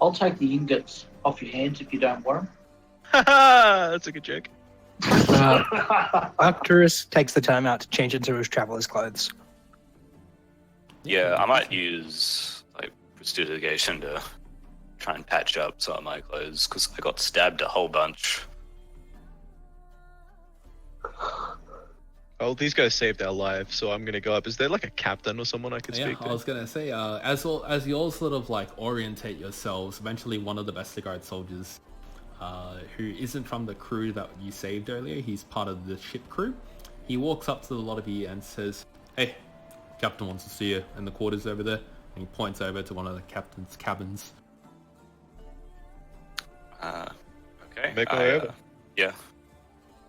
I'll take the ingots off your hands if you don't want That's a good joke. Arcturus takes the time out to change into his traveler's clothes. Yeah, I might use like prestidigitation to try and patch up some of my clothes because I got stabbed a whole bunch. Oh, these guys saved our lives, so I'm gonna go up. Is there like a captain or someone I could Yeah, speak to? I was gonna say, as you all sort of like orientate yourselves, eventually one of the Vestergaard soldiers, who isn't from the crew that you saved earlier, he's part of the ship crew. He walks up to the lot of you and says, "Hey, captain wants to see you in the quarters over there." And he points over to one of the captain's cabins. Okay. Make our way over. Yeah.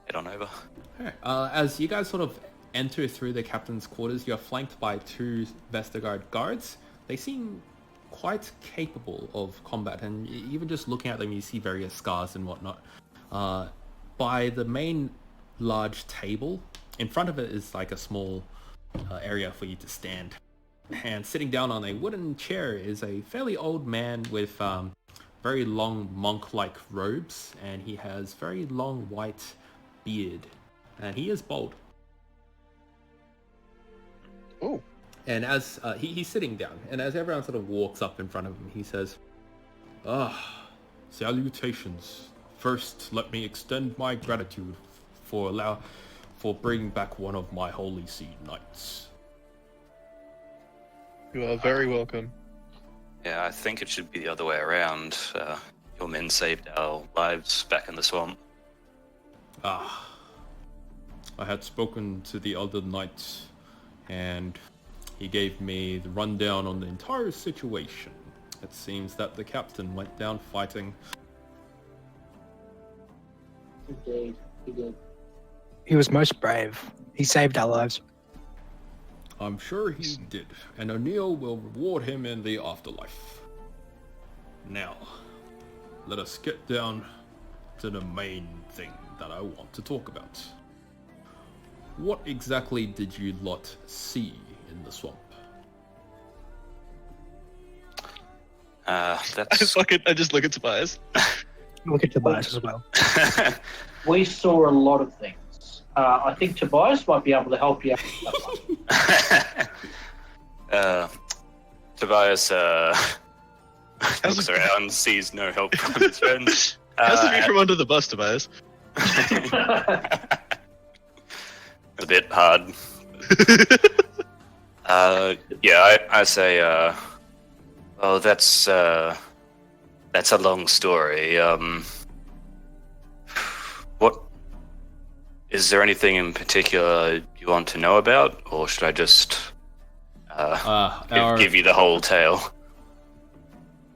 Head on over. Alright, as you guys sort of enter through the captain's quarters, you're flanked by two Vestergaard guards. They seem quite capable of combat, and even just looking at them, you see various scars and whatnot. By the main large table, in front of it is like a small area for you to stand. And sitting down on a wooden chair is a fairly old man with very long monk-like robes, and he has very long white beard, and he is bald. Oh. And as he's sitting down, and as everyone sort of walks up in front of him, he says, salutations. First, let me extend my gratitude for bringing back one of my Holy See Knights. You are very welcome. Yeah, I think it should be the other way around. Your men saved our lives back in the swamp. I had spoken to the other knight, and he gave me the rundown on the entire situation. It seems that the captain went down fighting. Indeed, he did. He was most brave. He saved our lives. I'm sure he did, and O'Neill will reward him in the afterlife. Now, let us get down to the main thing that I want to talk about. What exactly did you lot see in the swamp? That's... I just look at Tobias. Look at Tobias as well. We saw a lot of things. I think Tobias might be able to help you out. Tobias looks around, sees no help from his friends. How's the view from under the bus, Tobias? A bit hard. Yeah, I say, well, that's a long story. What is there anything in particular you want to know about, or should I just give you the whole tale?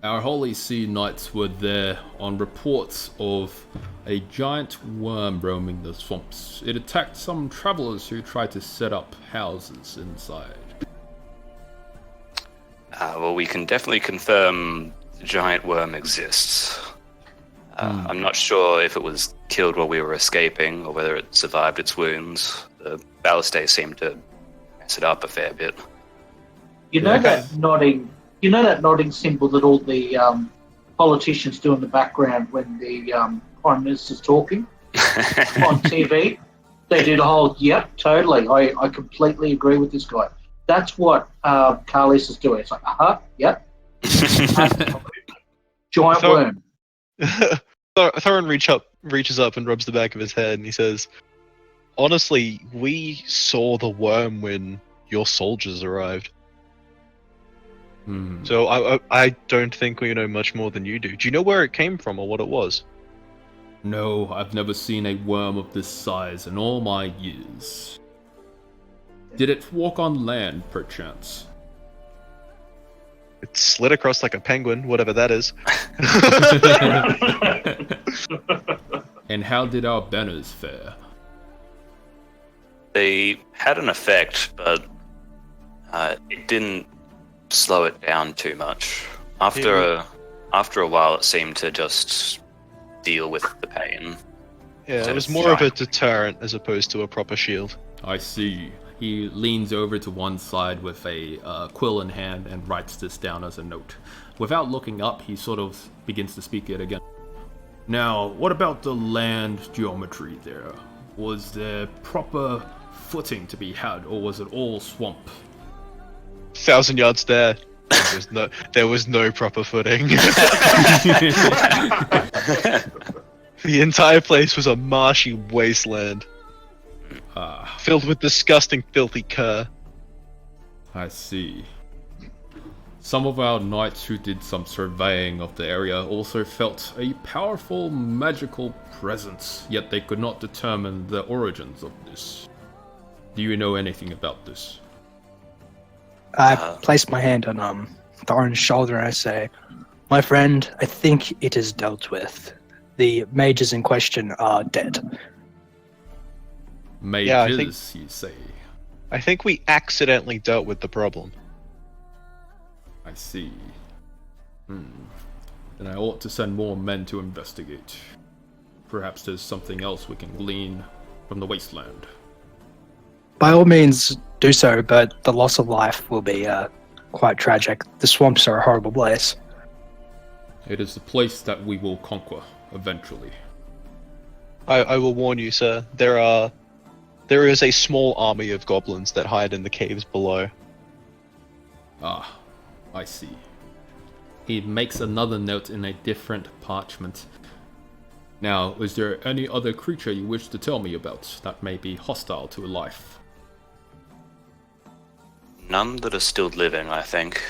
Our Holy See Knights were there on reports of a giant worm roaming the swamps. It attacked some travelers who tried to set up houses inside. Well, we can definitely confirm the giant worm exists. I'm not sure if it was killed while we were escaping or whether it survived its wounds. The ballistae seemed to mess it up a fair bit. You know that nodding symbol that all the politicians do in the background when the Prime Minister's talking on TV? They do the whole, yep, totally. I completely agree with this guy. That's what Carlis is doing. It's like, yep. Giant worm. Thorin reaches up and rubs the back of his head, and he says, honestly, we saw the worm when your soldiers arrived. So I don't think we know much more than you do. Do you know where it came from or what it was? No, I've never seen a worm of this size in all my years. Did it walk on land, perchance? It slid across like a penguin, whatever that is. And how did our banners fare? They had an effect, but it didn't slow it down too much. After a while, it seemed to just deal with the pain. Yeah, So it was it's more of a giant. deterrent as opposed to a proper shield. I see. He leans over to one side with a quill in hand and writes this down as a note. without looking up, he sort of begins to speak it again. Now, what about the land geometry there? Was there proper footing to be had, or was it all swamp? 1,000 yards there. There was no proper footing. The entire place was a marshy wasteland, filled with disgusting, filthy cur. I see. Some of our knights who did some surveying of the area also felt a powerful magical presence, yet they could not determine the origins of this. Do you know anything about this? I place my hand on Thorin's shoulder and I say, "My friend, I think it is dealt with. The mages in question are dead." Mages, you say? I think we accidentally dealt with the problem. I see. Then I ought to send more men to investigate. Perhaps there's something else we can glean from the wasteland. By all means, do so, but the loss of life will be quite tragic. The swamps are a horrible place. It is a place that we will conquer eventually. I will warn you, sir. There is a small army of goblins that hide in the caves below. Ah, I see. He makes another note in a different parchment. Now, is there any other creature you wish to tell me about that may be hostile to life? None that are still living, I think.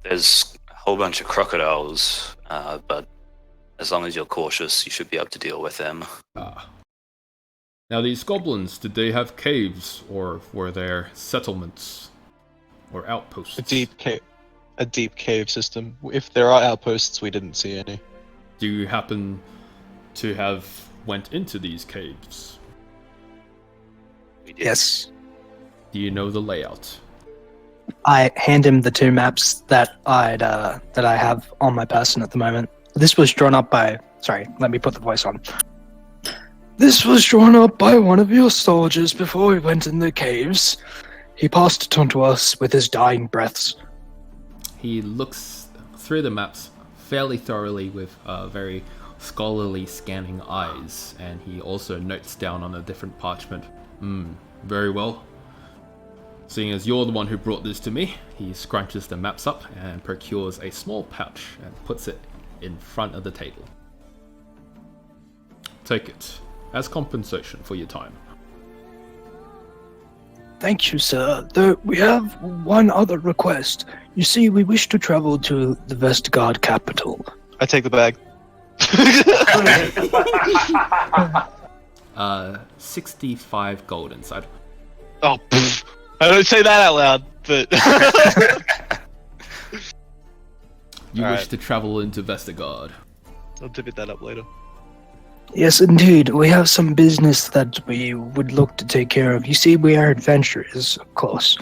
There's a whole bunch of crocodiles, but as long as you're cautious, you should be able to deal with them. Ah. Now, these goblins, did they have caves, or were there settlements or outposts? A deep cave system. If there are outposts, we didn't see any. Do you happen to have went into these caves? We did. Yes. Do you know the layout? I hand him the two maps that I have on my person at the moment. This was drawn up by... Sorry, let me put the voice on. This was drawn up by one of your soldiers before we went in the caves. He passed it on to us with his dying breaths. He looks through the maps fairly thoroughly with very scholarly scanning eyes, and he also notes down on a different parchment. Very well. Seeing as you're the one who brought this to me, he scrunches the maps up and procures a small pouch and puts it in front of the table. Take it as compensation for your time. Thank you, sir. Though we have one other request. You see, we wish to travel to the Vestergaard capital. I take the bag. 65 gold inside. Oh, pfft. I don't say that out loud, but... You All wish right. to travel into Vestergaard. I'll divvy that up later. Yes, indeed. We have some business that we would look to take care of. You see, we are adventurers, of course.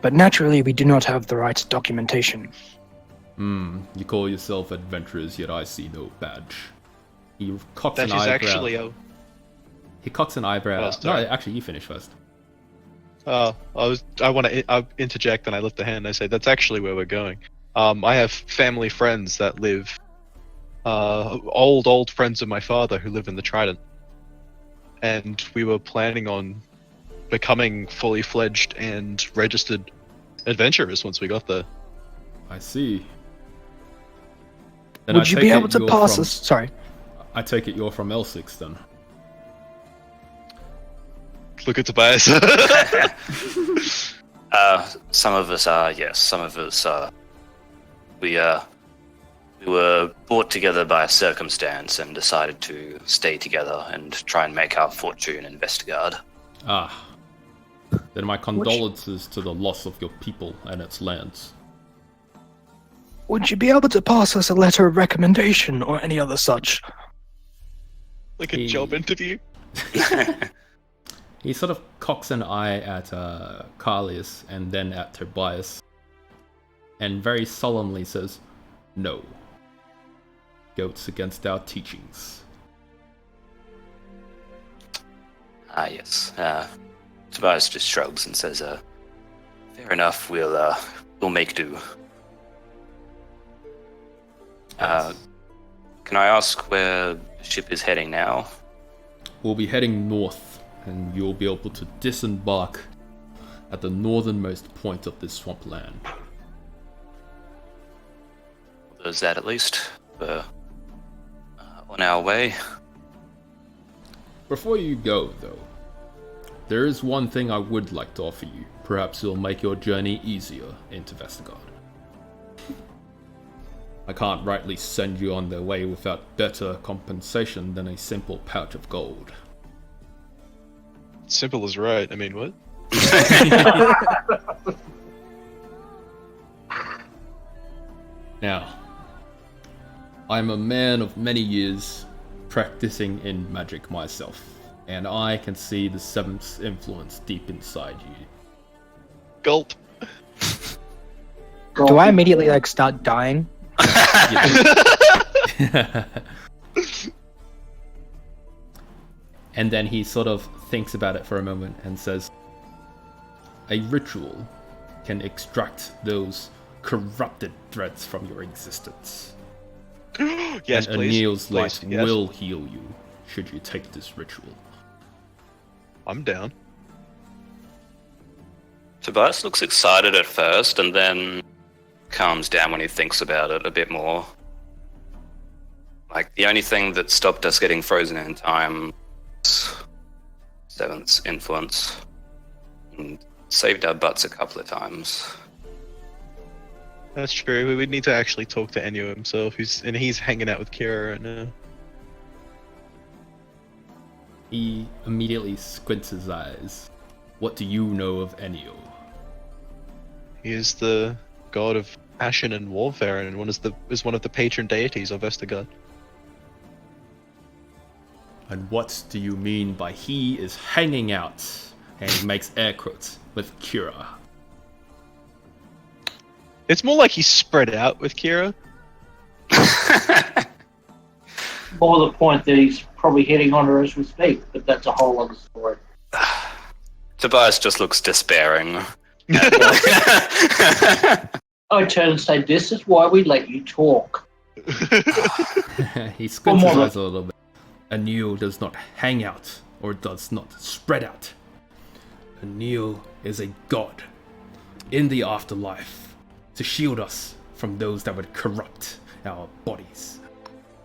But naturally, we do not have the right documentation. You call yourself adventurers, yet I see no badge. He cocks That an is eyebrow. actually a... He cocks an eyebrow. Oh, No, sorry. actually, you finish first. I want to interject, and I lift the hand. I say, that's actually where we're going. I have family friends that live... old friends of my father who live in the Trident. And we were planning on becoming fully fledged and registered adventurers once we got there. I see. Then Would I you take be it able to you're pass from- us? Sorry. I take it you're from L6 then. Look at Tobias. Some of us are, yes. Some of us are. We were brought together by a circumstance and decided to stay together and try and make our fortune in Vestergaard. Ah. Then my condolences to the loss of your people and its lands. Would you be able to pass us a letter of recommendation or any other such? Like a job interview. He sort of cocks an eye at Carlius and then at Tobias, and very solemnly says, "No. Goes against our teachings." Yes. Tobias just shrugs and says, "Fair enough. We'll make do." Can I ask where the ship is heading now? We'll be heading north, and you'll be able to disembark at the northernmost point of this swampland. There's that at least. We're on our way. Before you go, though, there is one thing I would like to offer you. Perhaps it'll make your journey easier into Vestergaard. I can't rightly send you on their way without better compensation than a simple pouch of gold. Simple is right. I mean, what? Now, I'm a man of many years practicing in magic myself, and I can see the seventh influence deep inside you. Gulp. Do I immediately like start dying? And then he sort of thinks about it for a moment and says, a ritual can extract those corrupted threads from your existence. Yes, And please. Anil's Please, light yes. will heal you should you take this ritual. I'm down. Tobias looks excited at first and then calms down when he thinks about it a bit more. Like, the only thing that stopped us getting frozen in time was Seventh's influence. And saved our butts a couple of times. That's true. We would need to actually talk to Ennio himself, he's hanging out with Kira right now. He immediately squints his eyes. What do you know of Ennio? He is the god of passion and warfare, and is one of the patron deities of Vestergaard. And what do you mean by he is hanging out, and he makes air quotes, with Kira? It's more like he's spread out with Kira. More the point that he's probably hitting on her as we speak, but that's a whole other story. Tobias just looks despairing. I turn and say, this is why we let you talk. He squints his more eyes a little bit. Anil does not hang out, or does not spread out. Anil is a god in the afterlife to shield us from those that would corrupt our bodies.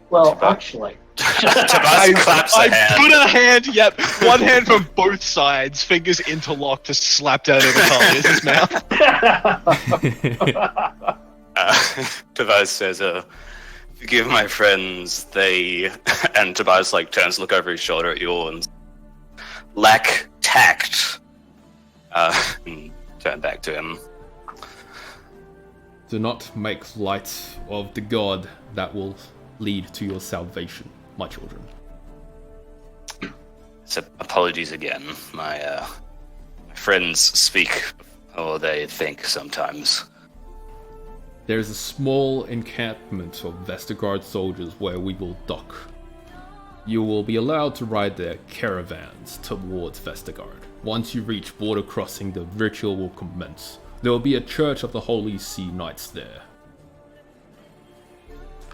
Well, actually, Tobias claps a I hand. put a hand, yep, one hand from both sides, fingers interlocked, just slapped out over Talia's mouth. Tobias says, forgive my friends, they... And Tobias, turns to look over his shoulder at you and lack tact. And turn back to him. Do not make light of the god that will lead to your salvation, my children. So, apologies again. My friends speak, or they think sometimes. There's a small encampment of Vestergaard soldiers where we will dock. You will be allowed to ride their caravans towards Vestergaard. Once you reach border crossing, the ritual will commence. There will be a Church of the Holy Sea Knights there.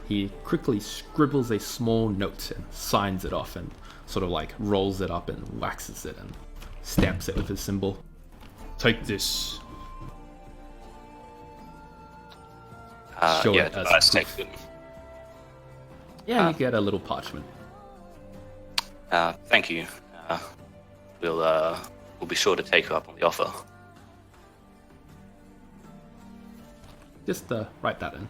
He quickly scribbles a small note and signs it off and sort of rolls it up and waxes it and stamps it with his symbol. Take this. Show yeah, it as Tobias proof. takes it. Yeah, you get a little parchment. Thank you. We'll be sure to take you up on the offer. Just write that in.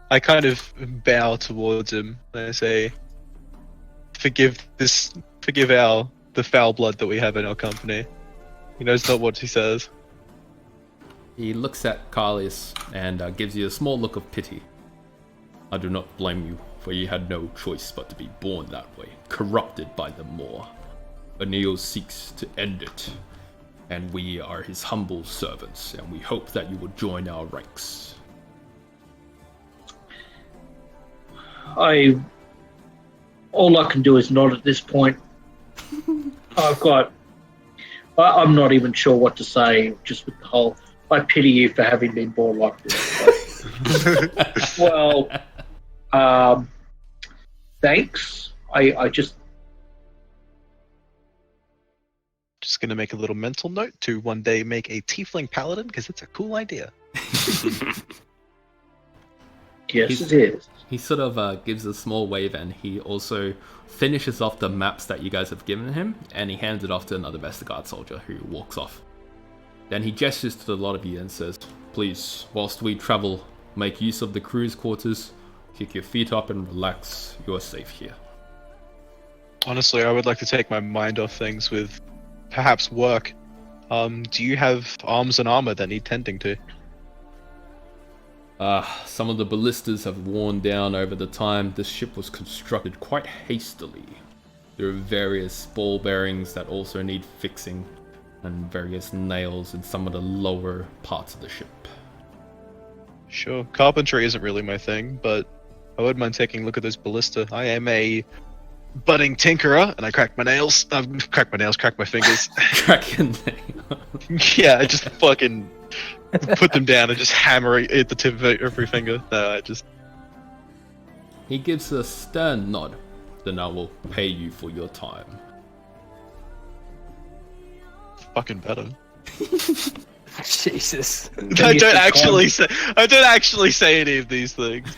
I kind of bow towards him and I say, forgive the foul blood that we have in our company. He knows not what he says. He looks at Carlius and gives you a small look of pity. I do not blame you, for you had no choice but to be born that way, corrupted by the Maw. Anil seeks to end it, and we are his humble servants, and we hope that you will join our ranks. all I can do is nod at this point. I've got I'm not even sure what to say. Just with the whole, I pity you for having been born like this. Well, thanks. I just gonna make a little mental note to one day make a tiefling paladin because it's a cool idea. yes, it is. He sort of gives a small wave, and he also finishes off the maps that you guys have given him, and he hands it off to another Vestergaard soldier who walks off. Then he gestures to a lot of you and says, "Please, whilst we travel, make use of the crew's quarters, kick your feet up and relax. You are safe here." Honestly, I would like to take my mind off things with perhaps work. Do you have arms and armor that need tending to? Some of the ballistas have worn down over the time. This ship was constructed quite hastily. There are various ball bearings that also need fixing, and various nails in some of the lower parts of the ship. Sure, carpentry isn't really my thing, but I wouldn't mind taking a look at those ballista. I am a budding tinkerer, and I crack my nails. Crack my fingers. Crack your nail. Yeah, I just fucking put them down and just hammer it at the tip of every finger. No, I just... He gives a stern nod. Then I will pay you for your time. fucking better. Jesus. I don't actually say any of these things.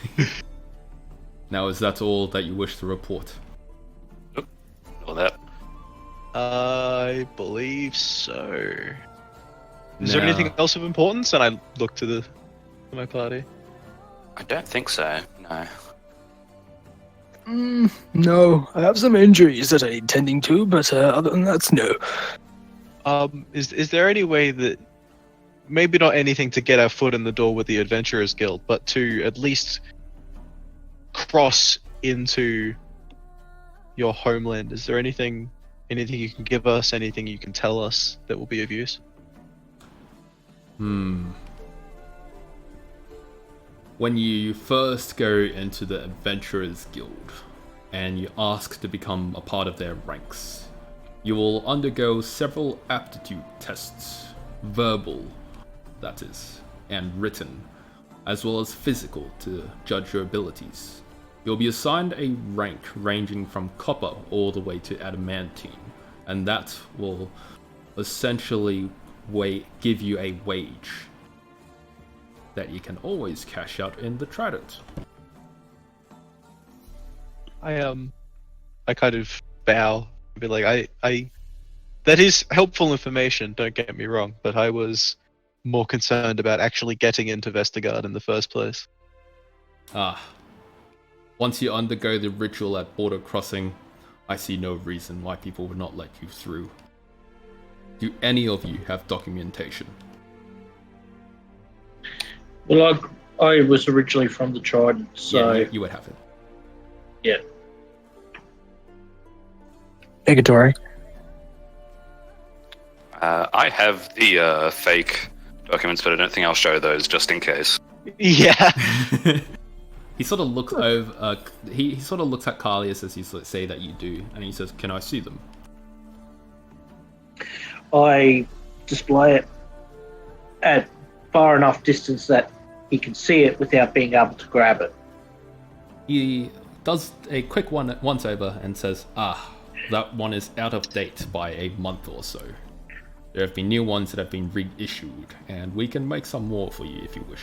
Now, is that all that you wish to report? All that. I believe so. Is there No. anything else of importance? And I look to my party. I don't think so. No. No, I have some injuries that I need tending to, but other than that, no. Is there any way that maybe not anything to get our foot in the door with the Adventurers Guild, but to at least cross into your homeland? Is there anything you can give us, anything you can tell us that will be of use? When you first go into the Adventurers Guild and you ask to become a part of their ranks, you will undergo several aptitude tests, verbal, that is, and written, as well as physical to judge your abilities. You'll be assigned a rank ranging from copper all the way to adamantine, and that will essentially give you a wage that you can always cash out in the Trident. I kind of bow, be like, I that is helpful information, don't get me wrong, but I was more concerned about actually getting into Vestergaard in the first place. Once you undergo the ritual at border crossing, I see no reason why people would not let you through. Do any of you have documentation? Well, I was originally from the Trident, so Yeah, you would have it. yeah. Negatory. I have the fake documents, but I don't think I'll show those just in case. Yeah. He sort of looks over. He sort of looks at Carlius as you say that you do, and he says, "Can I see them?" I display it at far enough distance that he can see it without being able to grab it. He does a quick once over and says, that one is out of date by a month or so. There have been new ones that have been reissued, and we can make some more for you if you wish."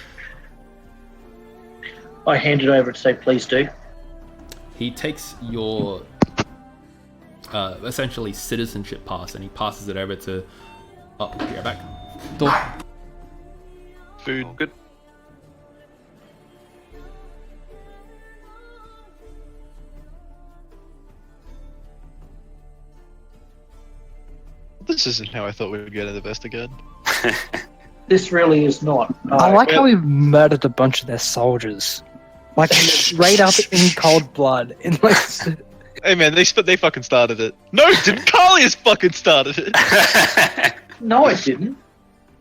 I hand it over and say, please do. He takes your essentially citizenship pass and he passes it over to... Oh, you're back. Door. Food. All good. This isn't how I thought we would get into Vestergaard. This really is not. I like how we murdered a bunch of their soldiers. Like, right up in cold blood. In like, Hey man, they fucking started it. No, didn't Carlius fucking started it? No, I didn't.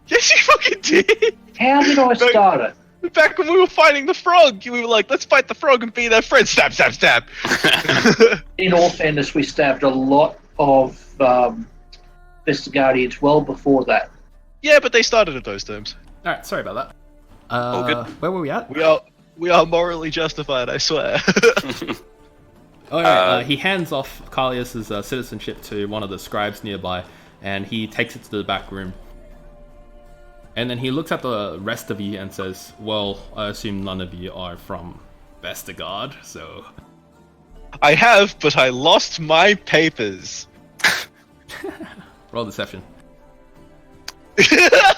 Yes, you fucking did. How did I start it? Back when we were fighting the frog, we were like, let's fight the frog and be their friend. Stab, stab, stab. In all fairness, we stabbed a lot of Guardians well before that. Yeah, but they started at those terms. All right, sorry about that. All good. Where were we at? We are morally justified, I swear. Oh, yeah, he hands off Callius's citizenship to one of the scribes nearby, and he takes it to the back room. And then he looks at the rest of you and says, "Well, I assume none of you are from Vestergaard, so..." I have, but I lost my papers. Roll deception. I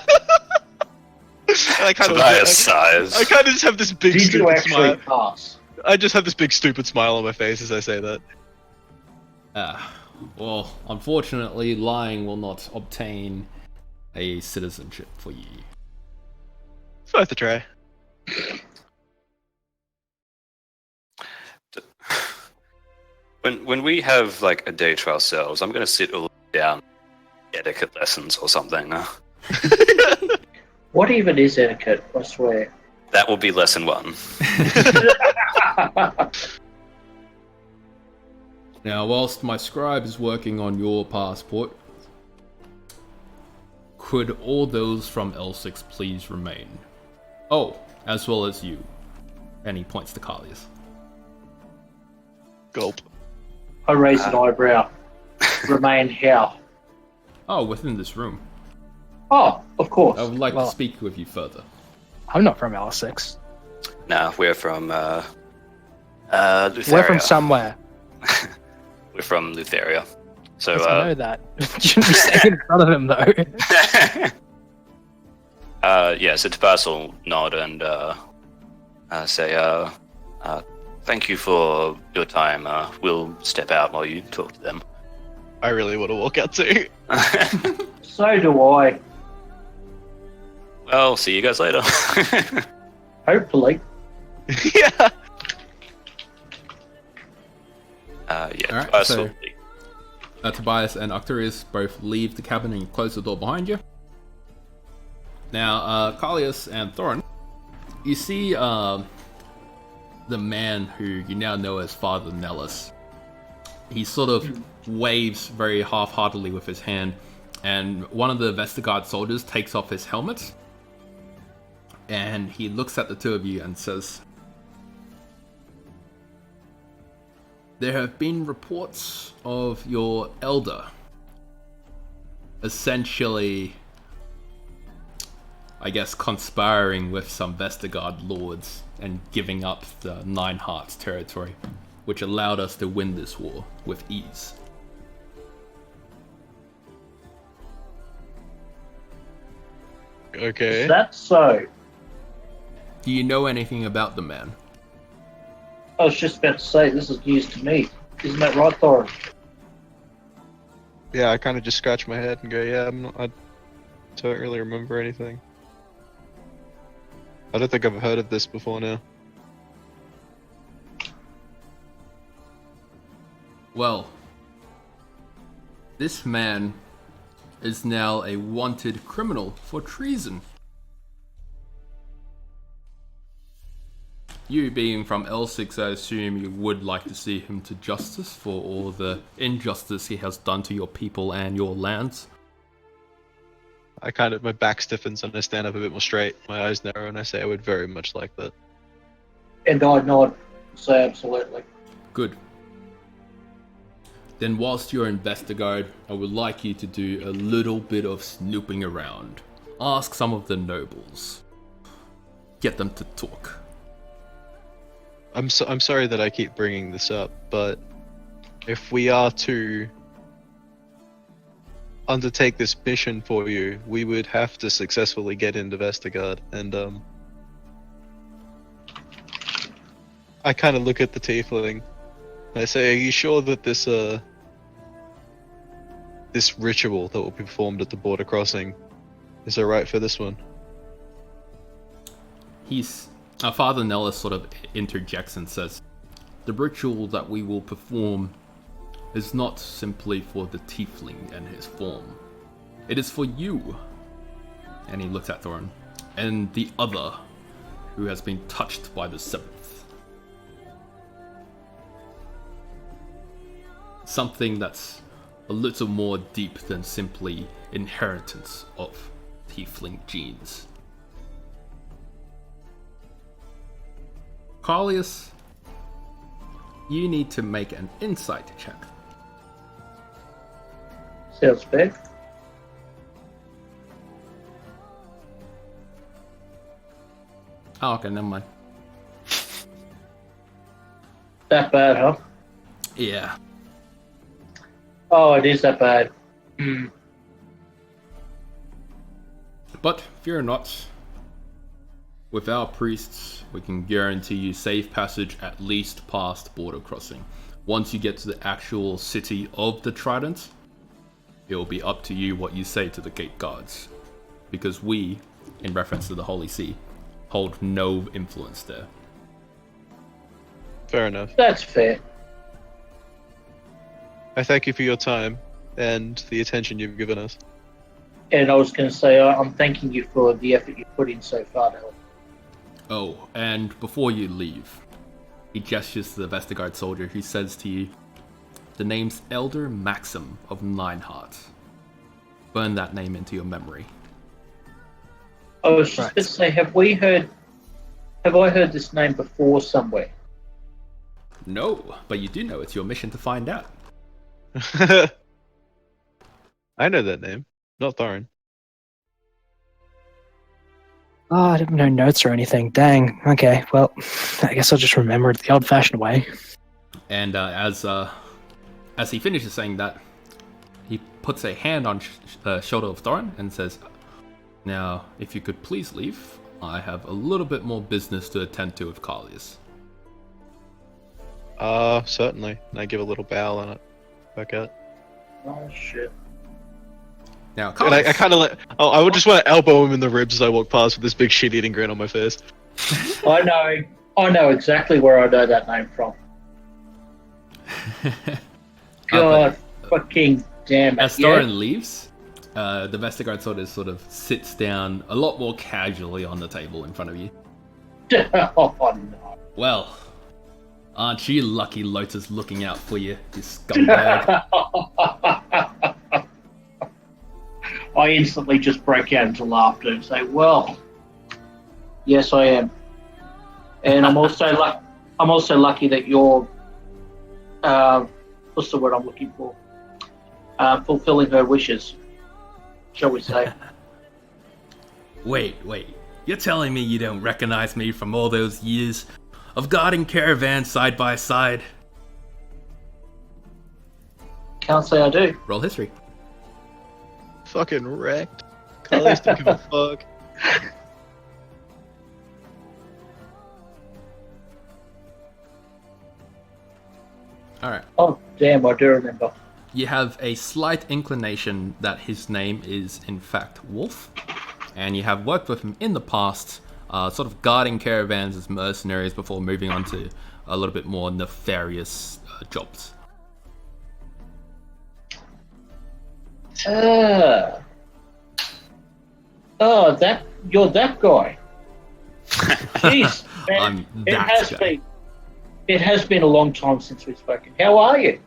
kind Tobias sighs. I kind of just have this big Did you stupid actually smile. pass? I just have this big stupid smile on my face as I say that. Well, unfortunately, lying will not obtain a citizenship for you. It's worth a try. When we have like a day to ourselves, I'm gonna sit all down etiquette lessons or something. What even is etiquette? I swear. That will be lesson 1. Now, whilst my scribe is working on your passport, could all those from L6 please remain? Oh, as well as you. And he points to Callius. Gulp. I raise an eyebrow. Remain how? Oh, within this room. Oh, of course. I would like Well- to speak with you further. I'm not from L6. Nah, we're from Lutheria. We're from somewhere. We're from Lutheria. So Yes, I know that. Shouldn't be saying in front of him though. yeah, so Tobias will nod and say, thank you for your time. We'll step out while you talk to them. I really want to walk out too. So do I. Well, see you guys later. Hopefully. Yeah. Yeah, Alright, Tobias so- will leave. Tobias and Octarius both leave the cabin and close the door behind you. Now, Callius and Thorin, you see the man who you now know as Father Nellis. He sort of waves very half-heartedly with his hand, and one of the Vestergaard soldiers takes off his helmet, and he looks at the two of you and says, "There have been reports of your elder essentially, I guess, conspiring with some Vestergaard lords and giving up the Nine Hearts territory, which allowed us to win this war with ease." Okay. Is that so? Do you know anything about the man? I was just about to say, this is news to me. Isn't that right, Thorin? Yeah, I kind of just scratch my head and go, yeah, I don't really remember anything. I don't think I've heard of this before now. Well, this man is now a wanted criminal for treason. You being from L6, I assume you would like to see him to justice for all the injustice he has done to your people and your lands. My back stiffens and I stand up a bit more straight, my eyes narrow, and I say I would very much like that. And I nod. Say absolutely. Good. Then whilst you're in Vestergaard, I would like you to do a little bit of snooping around. Ask some of the nobles. Get them to talk. I'm sorry that I keep bringing this up, but if we are to undertake this mission for you, we would have to successfully get into Vestergaard, and I kind of look at the tiefling, and I say, "Are you sure that this ritual that will be performed at the border crossing is alright for this one?" Father Nellis sort of interjects and says, "The ritual that we will perform is not simply for the tiefling and his form. It is for you." And he looks at Thorin. "And the other who has been touched by the seventh. Something that's a little more deep than simply inheritance of tiefling genes. Carlius, you need to make an insight check. Sounds bad. Oh, okay, never mind. That bad, huh? Yeah. Oh, it is that bad. Hmm. But fear not. With our priests, we can guarantee you safe passage at least past border crossing. Once you get to the actual city of the Trident, it will be up to you what you say to the gate guards. Because we, in reference to the Holy See, hold no influence there. Fair enough. That's fair. I thank you for your time and the attention you've given us. And I was going to say, I'm thanking you for the effort you've put in so far to help. Oh, and before you leave, he gestures to the Vestergaard soldier who says to you, the name's Elder Maxim of Nineheart. Burn that name into your memory. I was just going to say, have I heard this name before somewhere? No, but you do know it's your mission to find out. I know that name. Not Thorin. Oh, I have no notes or anything. Dang. Okay, well, I guess I'll just remember it the old-fashioned way. And as he finishes saying that, he puts a hand on the shoulder of Thorin and says, "Now, if you could please leave, I have a little bit more business to attend to with Carlius." Certainly. And I give a little bow on it. Back out. Oh, shit. Now, And Carlius, I kind of like. Oh, I would just want to elbow him in the ribs as I walk past with this big shit-eating grin on my face. I know exactly where I know that name from. God fucking damn it. as Thorin leaves, the Vestergaard sort of sits down a lot more casually on the table in front of you. Oh, no. Well, aren't you lucky Lota's looking out for you, you scumbag? I instantly just break out into laughter and say, "Well, yes, I am." And I'm also lucky that you're what's the word I'm looking for? Fulfilling her wishes, shall we say? Wait. You're telling me you don't recognize me from all those years of guarding caravans side by side? Can't say I do. Roll history. Fucking wrecked. Carlos don't give a fuck. Alright. Oh, damn, I do remember. You have a slight inclination that his name is in fact Wolf, and you have worked with him in the past, sort of guarding caravans as mercenaries before moving on to a little bit more nefarious jobs. You're that guy. Jeez, man, I'm that guy. It has been a long time since we've spoken. How are you?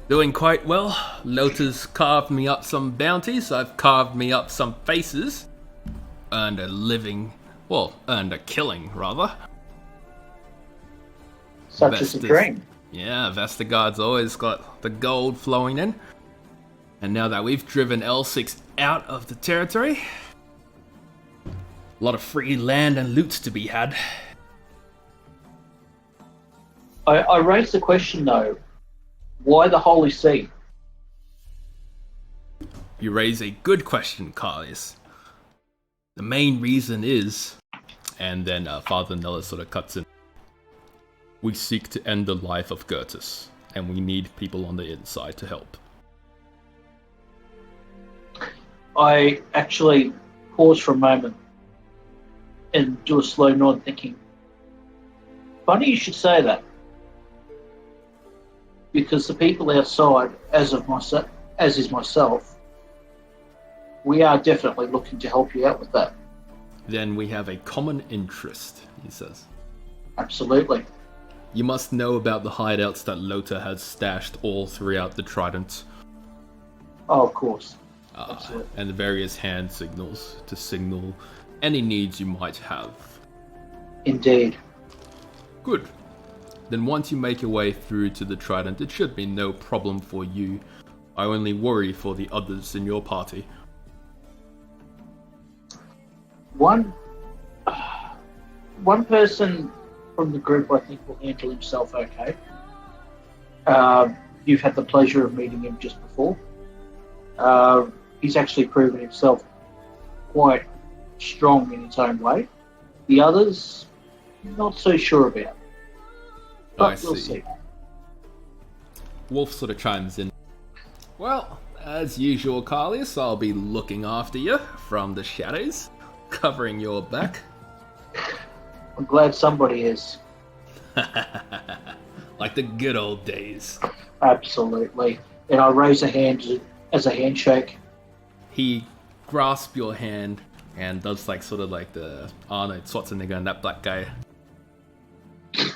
Doing quite well. Lota's carved me up some bounties. I've carved me up some faces. Earned a killing, rather. Such is a dream. Yeah, Vestergaard's always got the gold flowing in. And now that we've driven L6 out of the territory, a lot of free land and loot to be had. I raised the question, though. Why the Holy See? You raise a good question, Carlius. The main reason is, and then Father Nellis sort of cuts in, we seek to end the life of Gertus, and we need people on the inside to help. I actually pause for a moment and do a slow nod, thinking, funny you should say that. Because the people outside, as is myself, we are definitely looking to help you out with that. Then we have a common interest, he says. Absolutely. You must know about the hideouts that Lota has stashed all throughout the Trident. Oh, of course. Absolutely. And the various hand signals to signal any needs you might have. Indeed. Good. Then once you make your way through to the Trident, it should be no problem for you. I only worry for the others in your party. One person from the group, I think, will handle himself okay. You've had the pleasure of meeting him just before. He's actually proven himself quite strong in his own way. The others, not so sure about. But we'll see. Wolf sort of chimes in. Well, as usual, Carlius, I'll be looking after you from the shadows, covering your back. I'm glad somebody is. Like the good old days. Absolutely. And I raise a hand as a handshake. He grasps your hand and does like sort of like the Arnold Schwarzenegger and that black guy.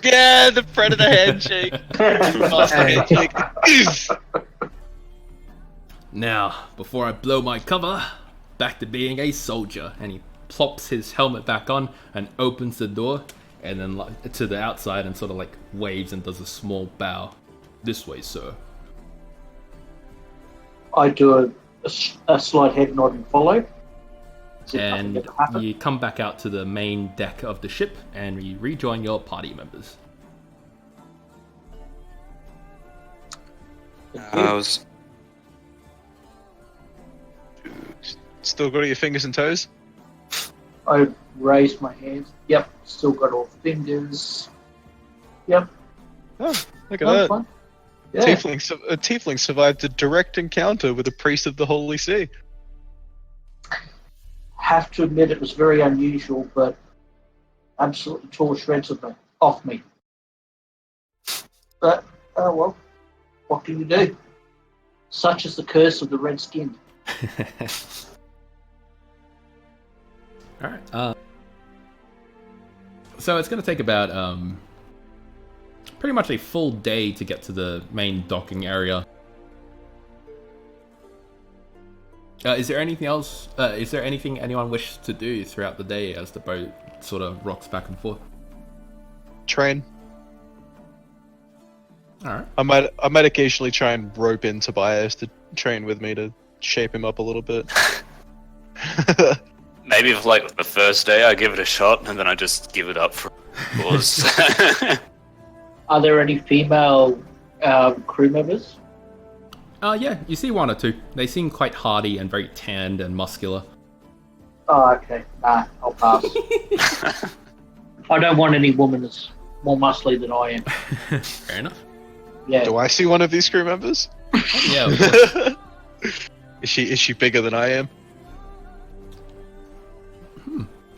Yeah, the front of the handshake. Master handshake. Now, before I blow my cover, back to being a soldier. And he plops his helmet back on and opens the door and then like, to the outside and sort of like waves and does a small bow. This way, sir. I do a slight head nod and follow. And you come back out to the main deck of the ship and you rejoin your party members. Still got your fingers and toes? I raise my hands. Yep, still got all fingers. Yep. Oh, look at Oh, that. fun. Yeah. A tiefling survived a direct encounter with a priest of the Holy See. Have to admit it was very unusual, but absolutely tore shreds off me. But, oh well, what can you do? Such is the curse of the red skin. Alright, so it's going to take about pretty much a full day to get to the main docking area. Is there anything else? Is there anything anyone wishes to do throughout the day as the boat sort of rocks back and forth? Train. Alright. I might occasionally try and rope in Tobias to train with me to shape him up a little bit. Maybe for like the first day I give it a shot and then I just give it up for cause. Are there any female crew members? Yeah, you see one or two. They seem quite hardy and very tanned and muscular. Oh, okay. Nah, I'll pass. I don't want any woman that's more muscly than I am. Fair enough. Yeah. Do I see one of these crew members? Yeah, of course. Is she bigger than I am?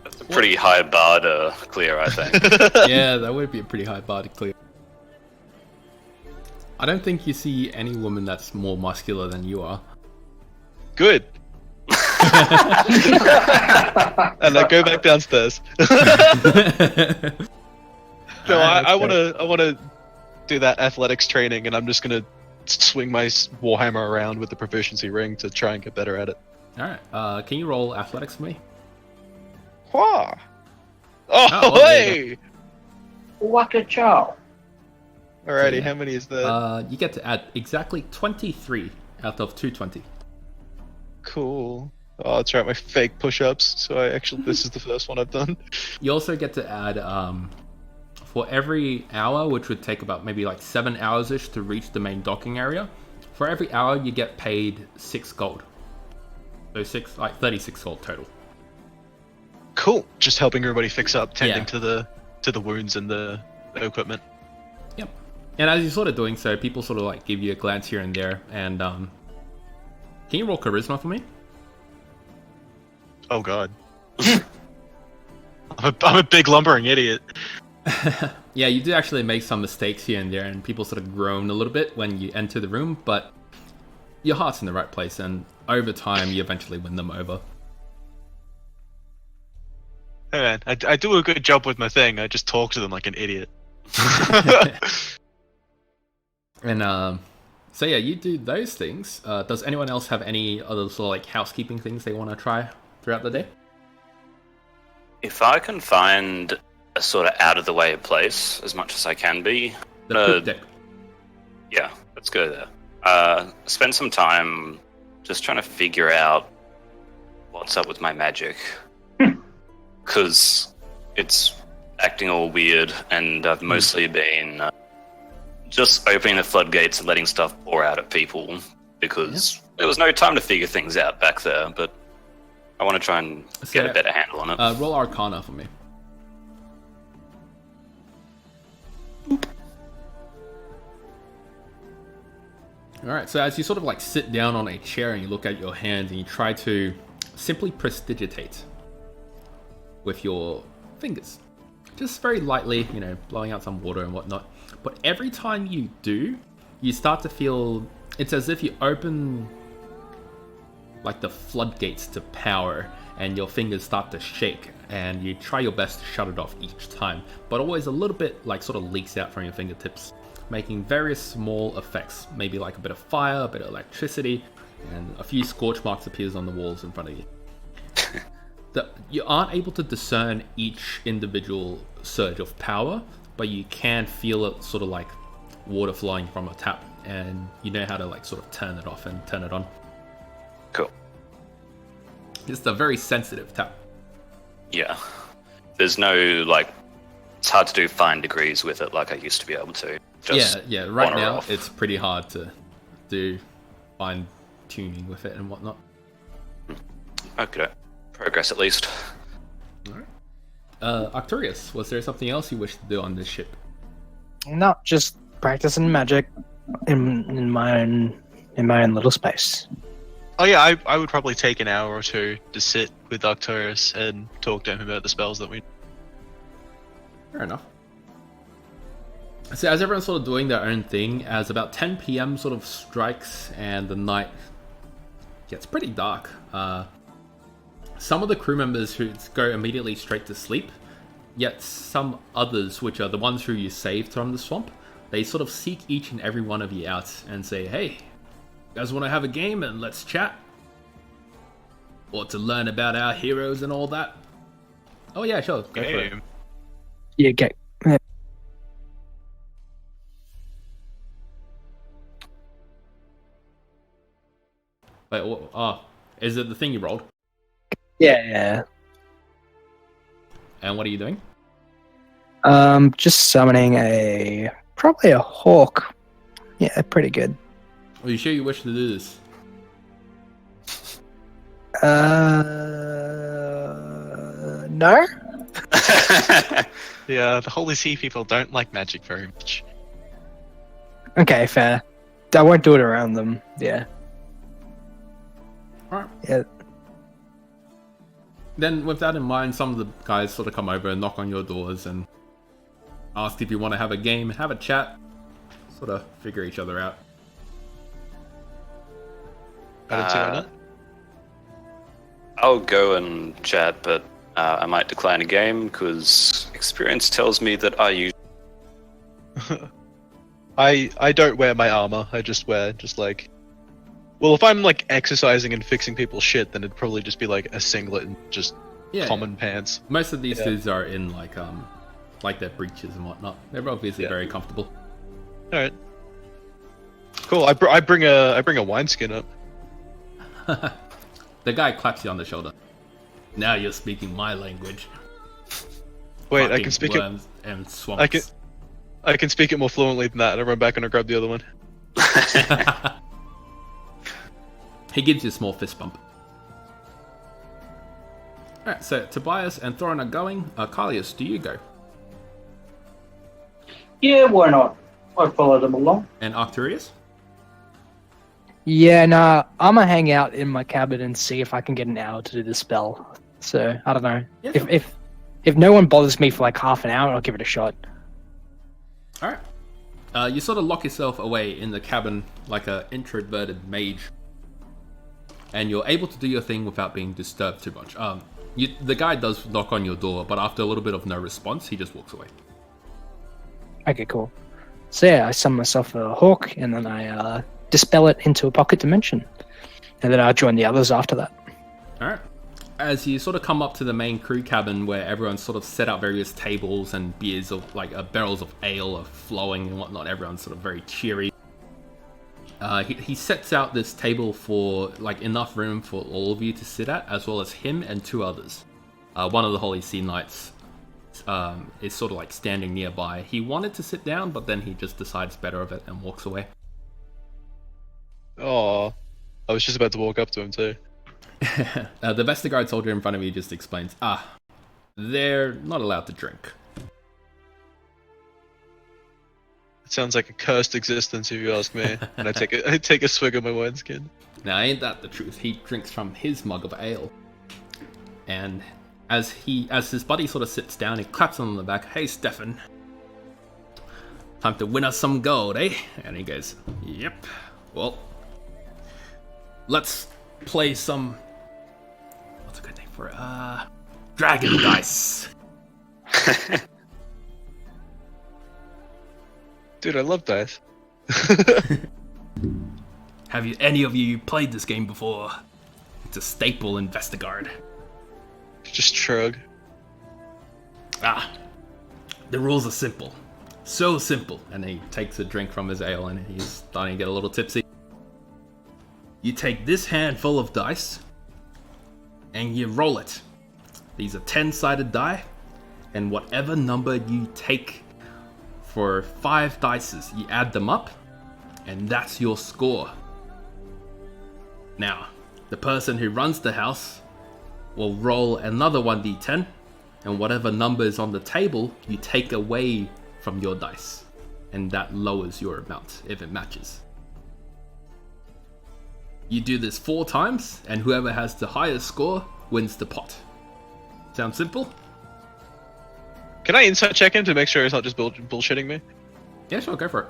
That's a pretty high bar to clear, I think. Yeah, that would be a pretty high bar to clear. I don't think you see any woman that's more muscular than you are. Good. And I go back downstairs. No, I want to do that athletics training, and I'm just gonna swing my warhammer around with the proficiency ring to try and get better at it. Alright, can you roll athletics for me? Wah! Oh, Oh, well, there you hey! Waka chow. Alrighty, Yeah. how many is that? You get to add exactly 23 out of 220. Cool. Oh, that's right, my fake push-ups. So this is the first one I've done. You also get to add, for every hour, which would take about maybe like 7 hours-ish to reach the main docking area, for every hour you get paid 6 gold. So 36 gold total. Cool. Just helping everybody fix up, tending Yeah. to the wounds and the equipment. Yep. And as you're sort of doing so, people sort of like give you a glance here and there, and can you roll charisma for me? Oh god. I'm a big lumbering idiot. Yeah, you do actually make some mistakes here and there, and people sort of groan a little bit when you enter the room, but your heart's in the right place, and over time you eventually win them over. Hey man, I do a good job with my thing. I just talk to them like an idiot. And So yeah, you do those things. Does anyone else have any other sort of like housekeeping things they want to try throughout the day? If I can find a sort of out of the way place as much as I can be, The poop deck. yeah, let's go there. Spend some time just trying to figure out what's up with my magic. Because it's acting all weird, and I've mostly been just opening the floodgates and letting stuff pour out at people, because there was no time to figure things out back there, but I want to try and get a better handle on it. Roll Arcana for me. Alright, so as you sort of like sit down on a chair and you look at your hands and you try to simply prestidigitate with your fingers. Just very lightly, you know, blowing out some water and whatnot. But every time you do, you start to feel, it's as if you open like the floodgates to power and your fingers start to shake and you try your best to shut it off each time. But always a little bit like sort of leaks out from your fingertips, making various small effects, maybe like a bit of fire, a bit of electricity, and a few scorch marks appears on the walls in front of you. You aren't able to discern each individual surge of power, but you can feel it sort of like water flowing from a tap, and you know how to like sort of turn it off and turn it on. Cool. It's a very sensitive tap. Yeah. There's no, like, it's hard to do fine degrees with it like I used to be able to. Just Yeah, right on or now off. it's pretty hard to do fine tuning with it and whatnot. Okay. Progress at least. Arcturus, was there something else you wish to do on this ship? No, just practicing magic in my own little space. Oh yeah, I would probably take an hour or two to sit with Arcturus and talk to him about the spells that we. Fair enough. So as everyone's sort of doing their own thing, as about 10 p.m. sort of strikes and the night gets pretty dark, some of the crew members who go immediately straight to sleep, yet some others, which are the ones who you saved from the swamp, they sort of seek each and every one of you out and say, hey, you guys want to have a game and let's chat? Or to learn about our heroes and all that? Oh yeah, sure, go for it. Yeah, get. Wait, is it the thing you rolled? Yeah. And what are you doing? Just summoning probably a hawk. Yeah, pretty good. Are you sure you wish to do this? No. Yeah, the Holy Sea people don't like magic very much. Okay, fair. I won't do it around them. Yeah. Alright. Yeah. Then, with that in mind, some of the guys sort of come over and knock on your doors and ask if you want to have a game, have a chat, sort of figure each other out. I'll go and chat, but I might decline a game because experience tells me that I usually. I don't wear my armor. I just wear like. Well, if I'm like exercising and fixing people's shit, then it'd probably just be like a singlet and just common pants. Most of these dudes are in like their breeches and whatnot. They're obviously very comfortable. All right. Cool. I bring a wineskin up. The guy claps you on the shoulder. Now you're speaking my language. Wait, I Fucking can speak it. worms and swamps. I can speak it more fluently than that, and I run back and I grab the other one. He gives you a small fist bump. Alright, so Tobias and Thorin are going. Carlius, do you go? Yeah, why not? I follow them along. And Arcturus? Yeah, nah. I'm gonna hang out in my cabin and see if I can get an hour to do the spell. So I don't know. Yeah. If no one bothers me for like half an hour, I'll give it a shot. Alright. You sort of lock yourself away in the cabin like an introverted mage. And you're able to do your thing without being disturbed too much. The guy does knock on your door, but after a little bit of no response, he just walks away. Okay, cool. So yeah, I summon myself a hawk, and then I dispel it into a pocket dimension. And then I'll join the others after that. All right. As you sort of come up to the main crew cabin where everyone's sort of set up various tables and beers of barrels of ale are flowing and whatnot, everyone's sort of very cheery. He sets out this table for like enough room for all of you to sit at, as well as him and 2 others. One of the Holy Sea Knights is sort of like standing nearby. He wanted to sit down, but then he just decides better of it and walks away. Oh, I was just about to walk up to him too. The Vestergaard soldier in front of you just explains, they're not allowed to drink. It sounds like a cursed existence if you ask me. And I take a swig of my wineskin. Now, ain't that the truth? He drinks from his mug of ale. And as his buddy sort of sits down, he claps him on the back. Hey, Stefan. Time to win us some gold, eh? And he goes, yep. Well, let's play some... What's a good name for it? Dragon Dice. Dude, I love dice. Have any of you played this game before? It's a staple in Vestergaard. Just shrug. The rules are simple. So simple. And he takes a drink from his ale and he's starting to get a little tipsy. You take this handful of dice and you roll it. These are 10-sided die, and whatever number you take for 5 dices, you add them up, and that's your score. Now, the person who runs the house will roll another 1d10, and whatever number is on the table, you take away from your dice, and that lowers your amount if it matches. You do this 4 times, and whoever has the highest score wins the pot. Sound simple? Can I insight check him to make sure he's not just bullshitting me? Yeah, sure, go for it.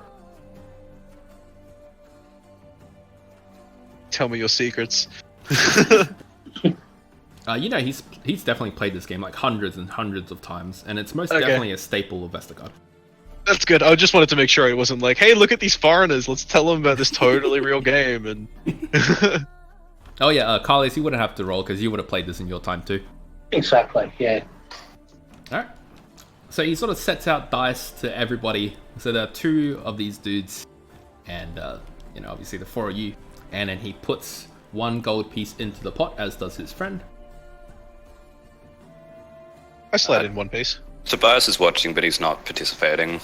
Tell me your secrets. You know, he's definitely played this game like hundreds and hundreds of times, and it's most definitely a staple of Vestergaard. That's good. I just wanted to make sure it wasn't like, hey, look at these foreigners. Let's tell them about this totally real game. And oh yeah, Carlos, you wouldn't have to roll because you would have played this in your time too. Exactly, yeah. Alright. So he sort of sets out dice to everybody. So there are 2 of these dudes, and you know, obviously the 4 of you. And then he puts 1 gold piece into the pot, as does his friend. I slide in 1 piece. Tobias is watching, but he's not participating.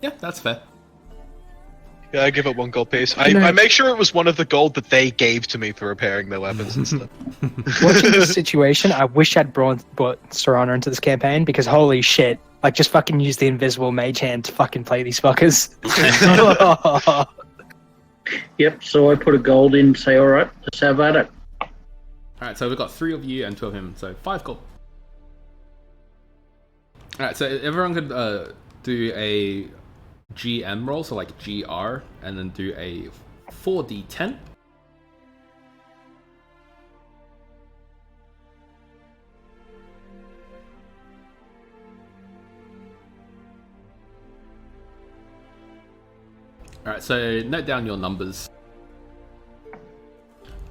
Yeah, that's fair. Yeah, I give up 1 gold piece. I make sure it was one of the gold that they gave to me for repairing their weapons and stuff. Watching this situation, I wish I'd brought Serrano into this campaign, because holy shit, like, just fucking use the invisible mage hand to fucking play these fuckers. Yep, so I put a gold in and say, alright, let's have at it. Alright, so we've got 3 of you and 2 of him, so 5 gold. Alright, so everyone could do a GM roll, so like GR, and then do a 4d10. Alright, so note down your numbers.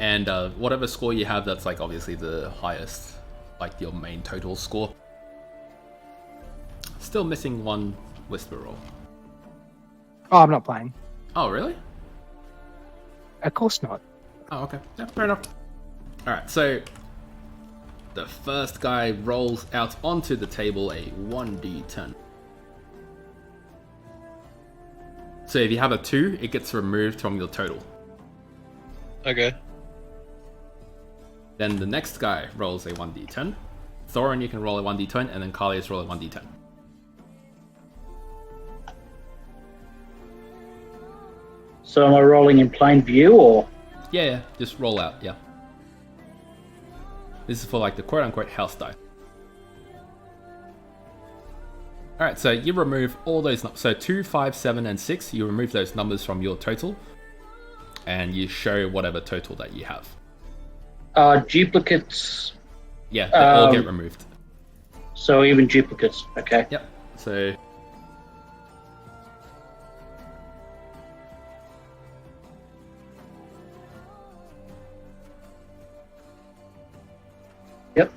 And whatever score you have, that's like obviously the highest, like your main total score. Still missing 1 whisper roll. Oh, I'm not playing. Oh, really? Of course not. Oh, okay. Yeah, fair enough. Alright, so the first guy rolls out onto the table a 1d10. So if you have a 2, it gets removed from your total. Okay. Then the next guy rolls a 1d10. Thorin, you can roll a 1d10, and then Carlius roll a 1d10. So am I rolling in plain view, or? Yeah, just roll out, yeah. This is for like the quote-unquote house die. Alright, so you remove all those numbers. So 2, 5, 7, and 6, you remove those numbers from your total. And you show whatever total that you have. Duplicates. Yeah, they all get removed. So even duplicates, okay. Yep, so... Yep.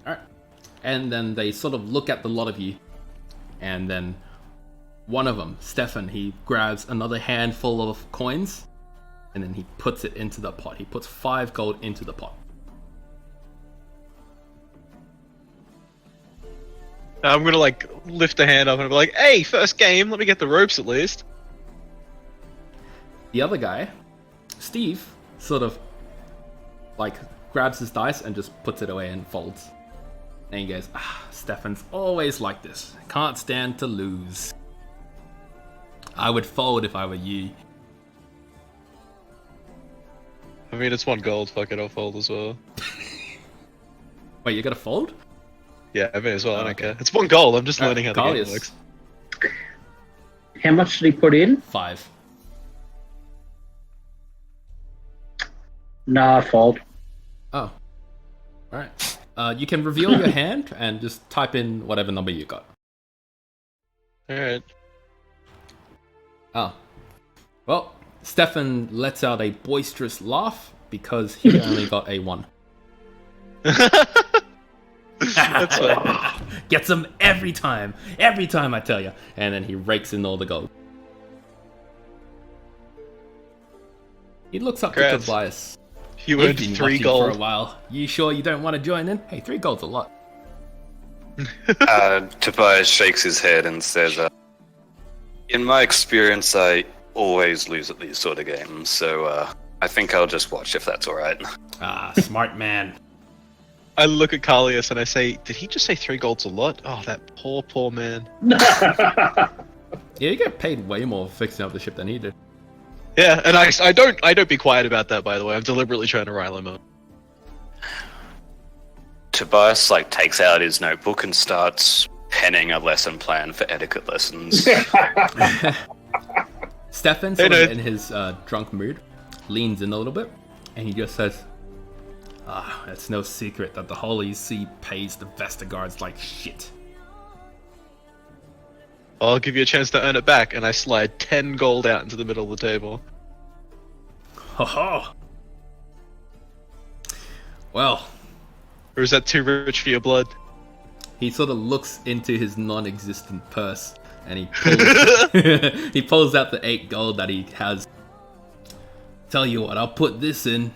Alright. And then they sort of look at the lot of you. And then one of them, Stefan, he grabs another handful of coins. And then he puts it into the pot. He puts 5 gold into the pot. I'm gonna like lift a hand up and be like, "Hey, first game, let me get the ropes at least." The other guy, Steve, sort of like grabs his dice and just puts it away and folds. And he goes, Stefan's always like this. Can't stand to lose. I would fold if I were you. I mean, it's 1 gold. Fuck it, I'll fold as well. Wait, you're gonna fold? Yeah, I may as well. I don't Okay. care. It's 1 gold. I'm just learning how the game Carlius. works. How much did he put in? 5. Nah, fold. Oh. Alright. You can reveal your hand and just type in whatever number you got. All right. Oh. Well, Stefan lets out a boisterous laugh because he only got a 1. That's fine. Gets him every time I tell you. And then he rakes in all the gold. He looks up Congrats. to Tobias. You You've earned been 3 watching gold. for a while. You sure you don't want to join in? Hey, 3 gold's a lot. Tobias shakes his head and says, in my experience, I always lose at these sort of games, so I think I'll just watch if that's alright. Ah, smart man. I look at Carlius and I say, "Did he just say 3 gold's a lot? Oh, that poor man." Yeah, you get paid way more for fixing up the ship than he did. Yeah, and I don't be quiet about that, by the way. I'm deliberately trying to rile him up. Tobias takes out his notebook and starts penning a lesson plan for etiquette lessons. Stefan, Hey, sort of dude. in his drunk mood, leans in a little bit, and he just says, it's no secret that the Holy See pays the Vestergaards like shit. I'll give you a chance to earn it back, and I slide 10 gold out into the middle of the table. Ho ho! Well, Or is that too rich for your blood? he sort of looks into his non-existent purse, and he pulls, he pulls out the 8 gold that he has. Tell you what, I'll put this in,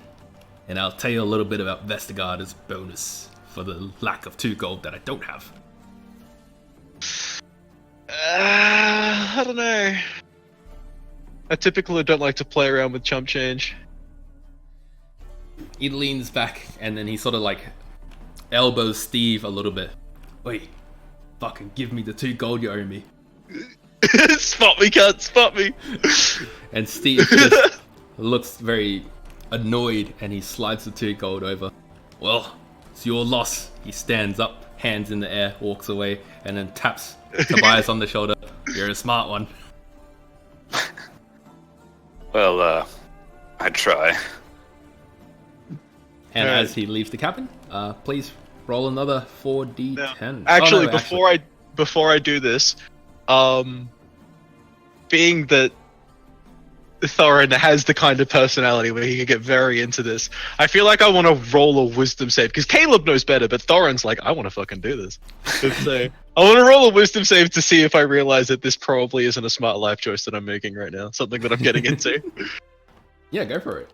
and I'll tell you a little bit about Vestergaard as bonus for the lack of 2 gold that I don't have. I don't know. I typically don't like to play around with chump change. He leans back, and then he sort of elbows Steve a little bit. Wait, fucking give me the 2 gold you owe me. Spot me, cunt, spot me. And Steve just looks very annoyed, and he slides the 2 gold over. Well, it's your loss. He stands up, hands in the air, walks away, and then taps Tobias on the shoulder. You're a smart one. Well, I try. And Alright. as he leaves the cabin, please roll another 4d10. Actually, Oh, no, before I do this, being that Thorin has the kind of personality where he can get very into this, I feel like I want to roll a wisdom save because Caleb knows better, but Thorin's like, I want to fucking do this. So I want to roll a wisdom save to see if I realize that this probably isn't a smart life choice that I'm making right now, something that I'm getting into. Yeah, go for it.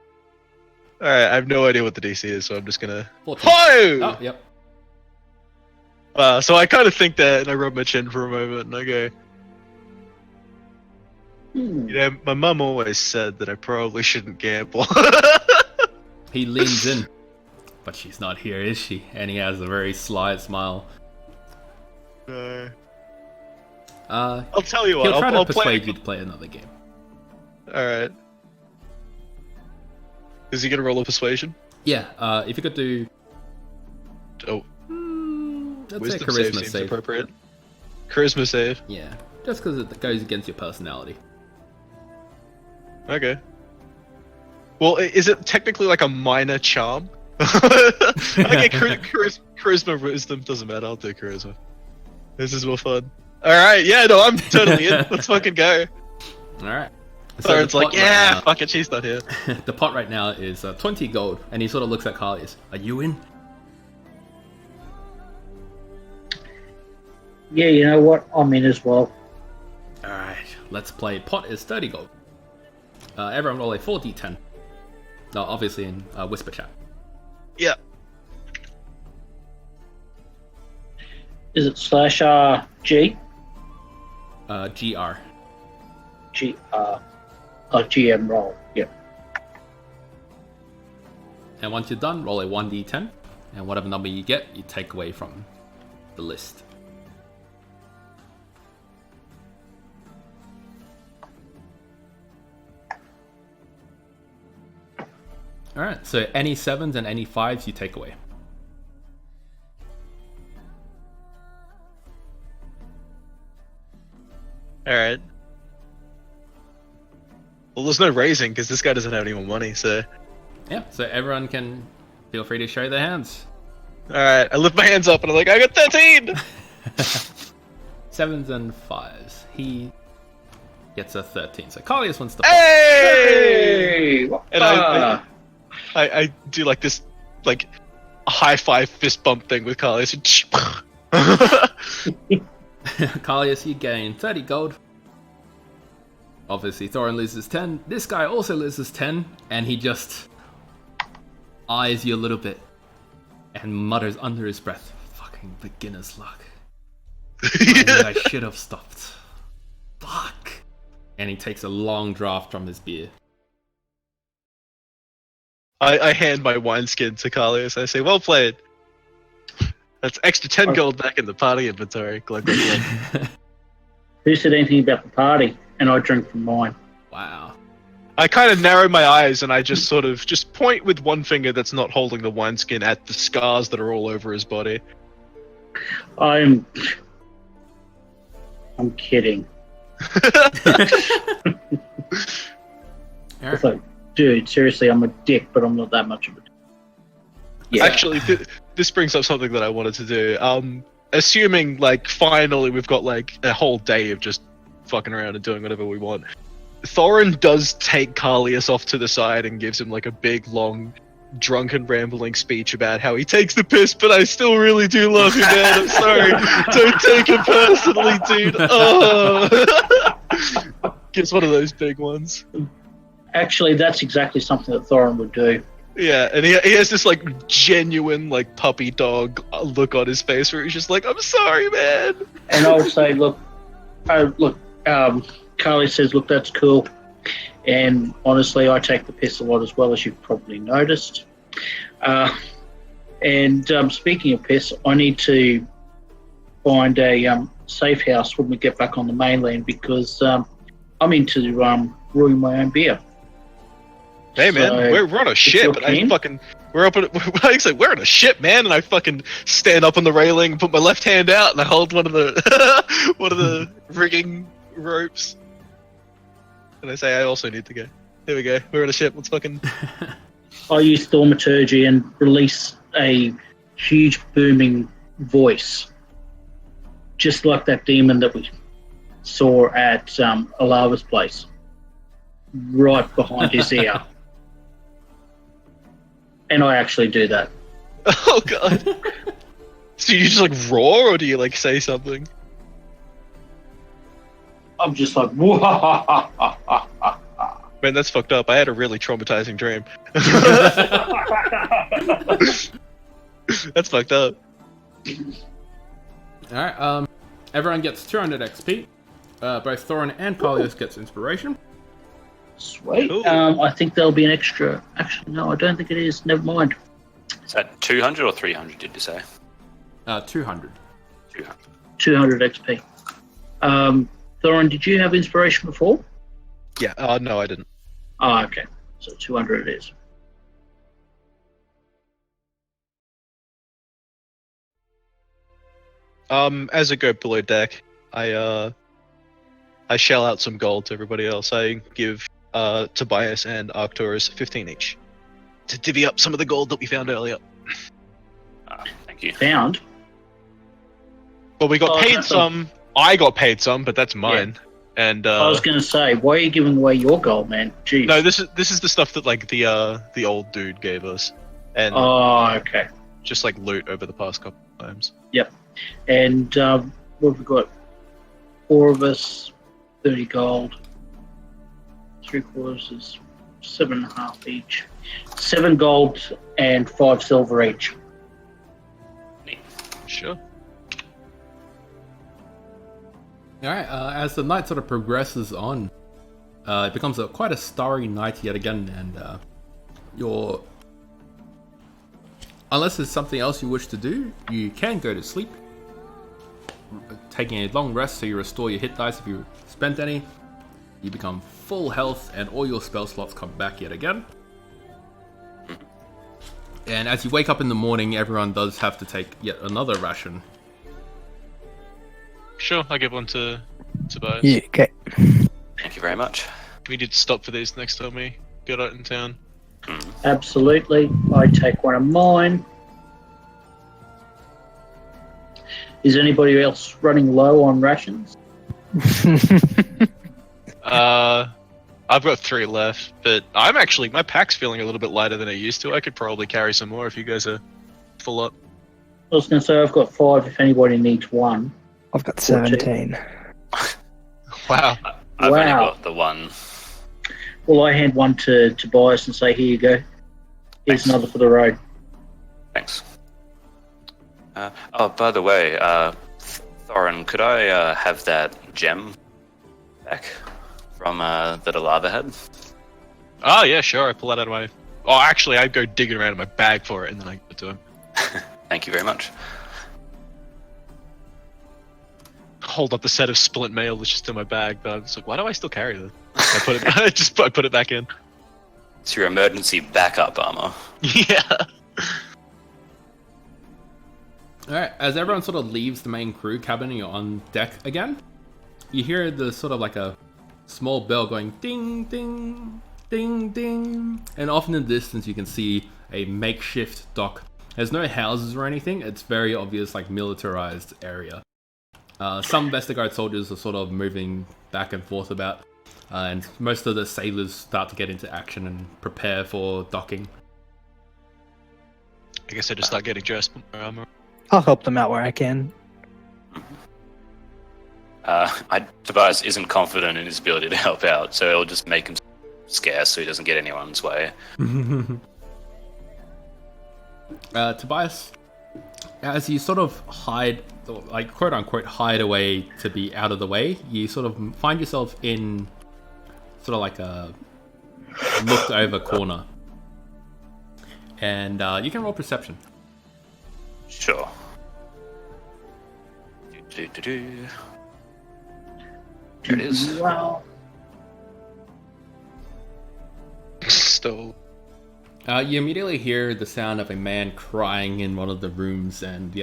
All right, I have no idea what the DC is, so I'm just gonna. 14. Ho! Oh, yep. So I kind of think that, and I rub my chin for a moment, and I go, you know, my mum always said that I probably shouldn't gamble. He leans in. But she's not here, is she? And he has a very sly smile. No. He'll I'll tell you what. try I'll to play. persuade you to play another game. All right. Is he gonna roll a persuasion? Yeah, if you could do... Oh, let's say wisdom charisma save seems save. appropriate. Charisma save. Yeah, just because it goes against your personality. Okay. Well, is it technically like a minor charm? Okay, charisma, wisdom doesn't matter. I'll do charisma. This is more fun. All right, yeah, no, I'm totally in. Let's fucking go. Alright. Thorin's the like, pot yeah, right now- fuck it, she's not here. the pot right now is 20 gold, and he sort of looks at Carlius. Are you in? Yeah, you know what? I'm in as well. Alright, let's play. Pot is 30 gold. Everyone roll a 4d10. No, obviously in Whisper Chat. Yeah. Is it /G? GR. GM roll. Yep. And once you're done, roll a 1d10. And whatever number you get, you take away from the list. Alright, so any 7s and any 5s you take away. Alright. Well, there's no raising because this guy doesn't have any more money, so. Yeah, so everyone can feel free to show their hands. Alright, I lift my hands up and I'm like, I got 13! 7s and 5s. He gets a 13. So Carlius wants to. Hey! Hey! What And the- I do like this, like, high five fist bump thing with Carlos. Carlius, you gain 30 gold. Obviously, Thorin loses 10. This guy also loses 10, and he just eyes you a little bit and mutters under his breath, "Fucking beginner's luck. I knew I should have stopped. Fuck." And he takes a long draft from his beer. I hand my wineskin to Carlos. I say, well played. That's extra 10 gold back in the party inventory. Glug, glug, glug. Who said anything about the party? And I drink from mine. Wow. I kind of narrow my eyes and I just sort of just point with one finger that's not holding the wineskin at the scars that are all over his body. I'm kidding. It's like, dude, seriously, I'm a dick, but I'm not that much of a dick. Yeah. Actually, this brings up something that I wanted to do. Assuming, like, finally we've got, like, a whole day of just fucking around and doing whatever we want. Thorin does take Carlius off to the side and gives him, like, a big, long, drunken, rambling speech about how he takes the piss, but I still really do love you, man. I'm sorry. Don't take it personally, dude. Oh. Gives one of those big ones. Actually, that's exactly something that Thorin would do. Yeah, and he has this, like, genuine, like, puppy dog look on his face where he's just like, I'm sorry, man. And I would say, look, Carly says, look, that's cool. And honestly, I take the piss a lot as well, as you've probably noticed. Speaking of piss, I need to find a safe house when we get back on the mainland because I'm into brewing my own beer. Hey, man, So, we're on a ship, and keen? we're up. We're on a ship, man, and I fucking stand up on the railing, put my left hand out, and I hold one of the rigging ropes, and I say, I also need to go. Here we go. We're on a ship. Let's fucking. I use thaumaturgy and release a huge booming voice, just like that demon that we saw at Alava's place, right behind his ear. And I actually do that. Oh god. So you just like roar, or do you like say something? I'm just like, Man, that's fucked up. I had a really traumatizing dream. That's fucked up. Alright, everyone gets 200 XP. Both Thorin and Carlius gets inspiration. Sweet. Cool. I think there'll be an extra. Actually, no, I don't think it is. Never mind. Is that 200 or 300, did you say? 200. 200. 200 XP. Thorin, did you have inspiration before? Yeah. No, I didn't. Oh, okay. So 200 it is. As I go below deck, I shell out some gold to everybody else. I give Tobias and Arcturus 15 each to divvy up some of the gold that we found earlier. Thank you. Found. Well, we got Oh, paid that's some. I got paid some, but that's mine. And I was going to say, why are you giving away your gold, man? Jeez. no, this is the stuff that like the old dude gave us, and Oh, okay. just like loot over the past couple of times. And what have we got? 4 of us, 30 gold. 3/4 is 7.5 each. 7 gold and 5 silver each. Sure. All right. As the night sort of progresses on, it becomes quite a starry night yet again, and you're. Unless there's something else you wish to do, you can go to sleep. Taking a long rest so you restore your hit dice if you spent any. You become full health and all your spell slots come back yet again. And as you wake up in the morning, everyone does have to take yet another ration. Sure, I give one to Tobias. Yeah, okay. Thank you very much. We need to stop for these next time we get out in town. Absolutely. I take one of mine. Is anybody else running low on rations? I've got 3 left, but I'm actually my pack's feeling a little bit lighter than it used to. I could probably carry some more if you guys are full up. I was going to say I've got 5 if anybody needs one. I've got 17. Wow. I've only Wow. got the one. Well, I hand one to Tobias and say, here you go. Here's Thanks. another for the road. Thanks. Oh, by the way, Thorin, could I have that gem back from that Alava had? Oh yeah, sure. I pull that out of my. Oh, actually, I go digging around in my bag for it, and then I give it to him. Thank you very much. Hold up the set of splint mail that's just in my bag. But I'm just like, why do I still carry this? I put it. I put it back in. It's your emergency backup armor. Yeah. Alright, as everyone sort of leaves the main crew cabin and you're on deck again, you hear the sort of like a small bell going ding, ding, ding, ding. And off in the distance you can see a makeshift dock. There's no houses or anything, it's very obvious like militarized area. Some Vestergaard soldiers are sort of moving back and forth about, and most of the sailors start to get into action and prepare for docking. I guess I just start getting dressed. I'll help them out where I can. Tobias isn't confident in his ability to help out, so he'll just make him scarce so he doesn't get anyone's way. Tobias, as you sort of hide, like quote unquote hide away to be out of the way, you sort of find yourself in sort of like a looked over corner. And you can roll perception. Sure. Here it is. Wow. Still. You immediately hear the sound of a man crying in one of the rooms, and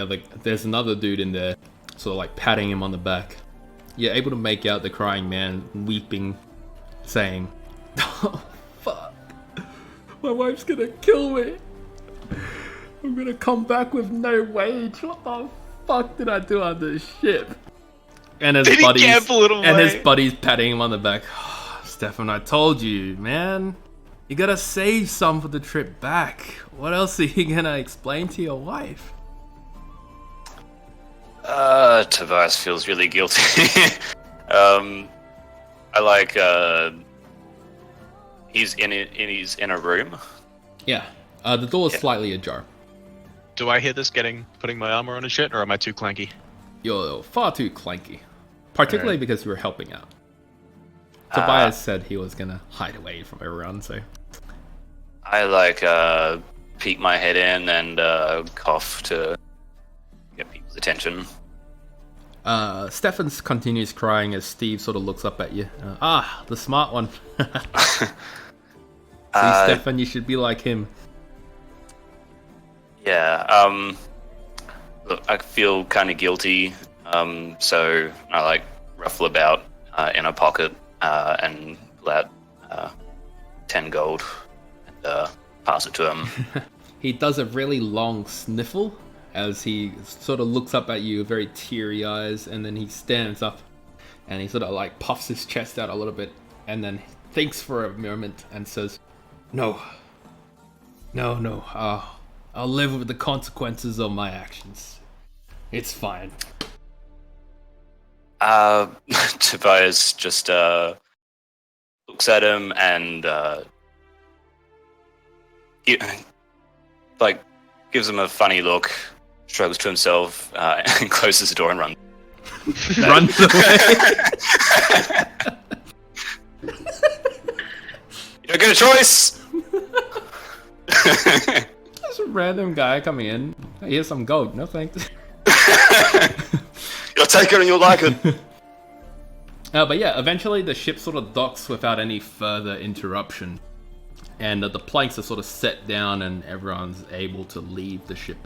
there's another dude in there, sort of like patting him on the back. You're able to make out the crying man weeping, saying, "Oh fuck, my wife's gonna kill me. I'm gonna come back with no wage. What the fuck did I do on this ship?" And his Did he buddies, gamble it away? and his buddies patting him on the back. Stefan, I told you, man. You gotta save some for the trip back. What else are you gonna explain to your wife? Tobias feels really guilty. I like, he's in a room. Yeah, the door is slightly ajar. Do I hear this putting my armor on and shit, or am I too clanky? You're far too clanky. Particularly because you were helping out. Tobias said he was gonna hide away from everyone, so... I like, peek my head in and, cough to get people's attention. Stefan continues crying as Steve sort of looks up at you. The smart one. See, Stefan, you should be like him. Yeah, look, I feel kind of guilty, so I like ruffle about in a pocket and pull out 10 gold and pass it to him. He does a really long sniffle as he sort of looks up at you, very teary eyes, and then he stands up. And he sort of like puffs his chest out a little bit and then thinks for a moment and says, No. I'll live with the consequences of my actions. It's fine. Tobias just looks at him and gives him a funny look, shrugs to himself, and closes the door and runs. Runs away. You don't get a choice. There's a random guy coming in. Here's some gold. No thanks. You'll take it and you'll like it. But yeah, eventually the ship sort of docks without any further interruption. And the planks are sort of set down and everyone's able to leave the ship.